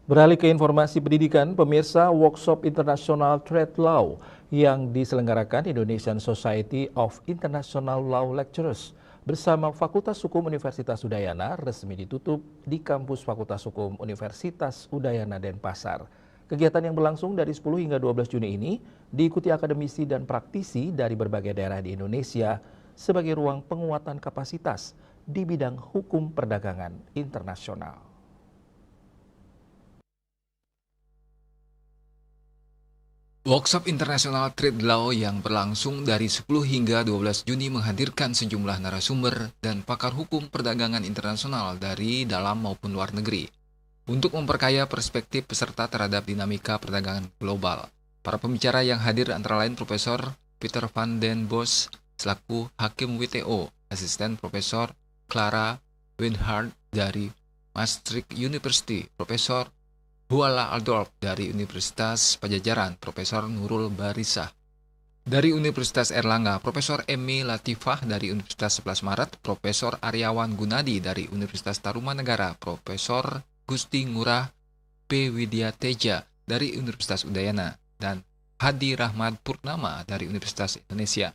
Beralih ke informasi pendidikan, pemirsa, workshop International Trade Law yang diselenggarakan Indonesian Society of International Law Lecturers bersama Fakultas Hukum Universitas Udayana resmi ditutup di kampus Fakultas Hukum Universitas Udayana Denpasar. Kegiatan yang berlangsung dari 10 hingga 12 Juni ini diikuti akademisi dan praktisi dari berbagai daerah di Indonesia sebagai ruang penguatan kapasitas di bidang hukum perdagangan internasional. Workshop International Trade Law yang berlangsung dari 10 hingga 12 Juni menghadirkan sejumlah narasumber dan pakar hukum perdagangan internasional dari dalam maupun luar negeri untuk memperkaya perspektif peserta terhadap dinamika perdagangan global. Para pembicara yang hadir antara lain Profesor Peter van den Bos selaku Hakim WTO, Asisten Profesor Clara Winhard dari Maastricht University, Profesor Huala Aldorf dari Universitas Pajajaran, Profesor Nurul Barisah dari Universitas Erlangga, Profesor Emi Latifah dari Universitas 11 Maret, Profesor Aryawan Gunadi dari Universitas Tarumanegara, Profesor Gusti Ngurah P. Widyateja dari Universitas Udayana, dan Hadi Rahmat Purnama dari Universitas Indonesia.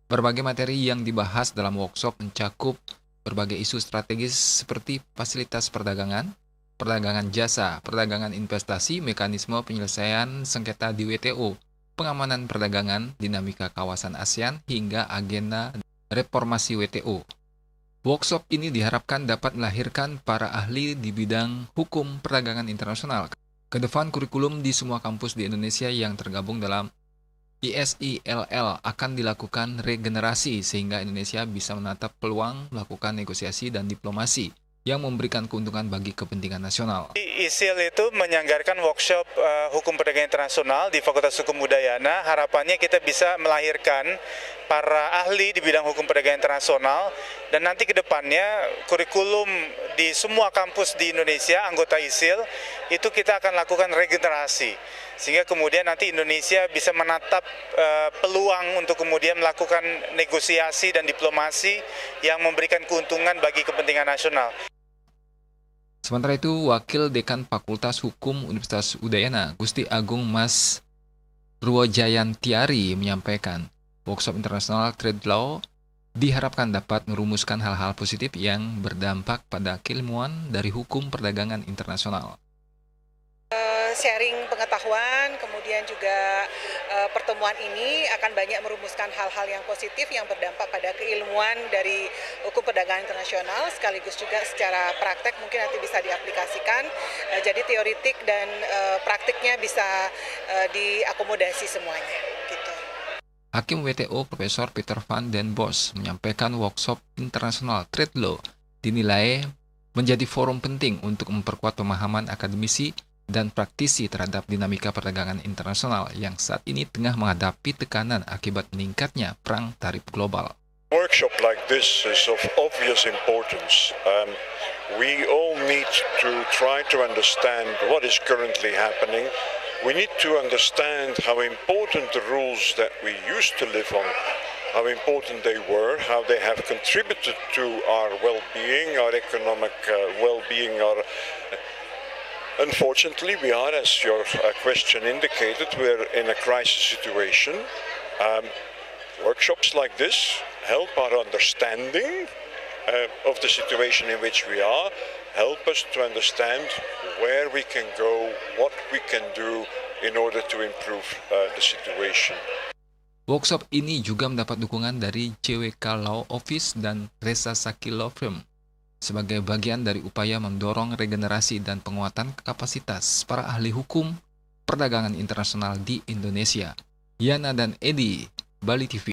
Berbagai materi yang dibahas dalam workshop mencakup berbagai isu strategis seperti fasilitas perdagangan jasa, perdagangan investasi, mekanisme penyelesaian sengketa di WTO, pengamanan perdagangan, dinamika kawasan ASEAN, hingga agenda reformasi WTO. Workshop ini diharapkan dapat melahirkan para ahli di bidang hukum perdagangan internasional. Ke depan kurikulum di semua kampus di Indonesia yang tergabung dalam ISILL akan dilakukan regenerasi sehingga Indonesia bisa menatap peluang melakukan negosiasi dan diplomasi yang memberikan keuntungan bagi kepentingan nasional. ISIL itu menyanggarkan workshop hukum perdagangan internasional di Fakultas Hukum Udayana. Harapannya kita bisa melahirkan para ahli di bidang hukum perdagangan internasional dan nanti ke depannya kurikulum di semua kampus di Indonesia anggota ISIL itu kita akan lakukan regenerasi sehingga kemudian nanti Indonesia bisa menatap peluang untuk kemudian melakukan negosiasi dan diplomasi yang memberikan keuntungan bagi kepentingan nasional. Sementara itu, Wakil Dekan Fakultas Hukum Universitas Udayana, Gusti Agung Mas Ruojayantiari menyampaikan, workshop International Trade Law diharapkan dapat merumuskan hal-hal positif yang berdampak pada keilmuan dari hukum perdagangan internasional. Sharing pengetahuan, kemudian juga pertemuan ini akan banyak merumuskan hal-hal yang positif yang berdampak pada keilmuan dari hukum perdagangan internasional, sekaligus juga secara praktek mungkin nanti bisa diaplikasikan, jadi teoretik dan praktiknya bisa diakomodasi semuanya. Gitu. Hakim WTO Profesor Peter van den Bos menyampaikan workshop International Trade Law dinilai menjadi forum penting untuk memperkuat pemahaman akademisi dan praktisi terhadap dinamika perdagangan internasional yang saat ini tengah menghadapi tekanan akibat meningkatnya perang tarif global. Workshop like this is of obvious importance. We all need to try to understand what is currently happening. We need to understand how important the rules that we used to live on, how important they were, how they have contributed to our well-being, our economic well-being, Unfortunately, we are, as your question indicated, we're in a crisis situation. Workshops like this help our understanding of the situation in which we are, help us to understand where we can go, what we can do in order to improve the situation. Workshop ini juga mendapat dukungan dari CWK Law Office dan Resa Saki Law Firm sebagai bagian dari upaya mendorong regenerasi dan penguatan kapasitas para ahli hukum perdagangan internasional di Indonesia. Yana dan Edi, Bali TV.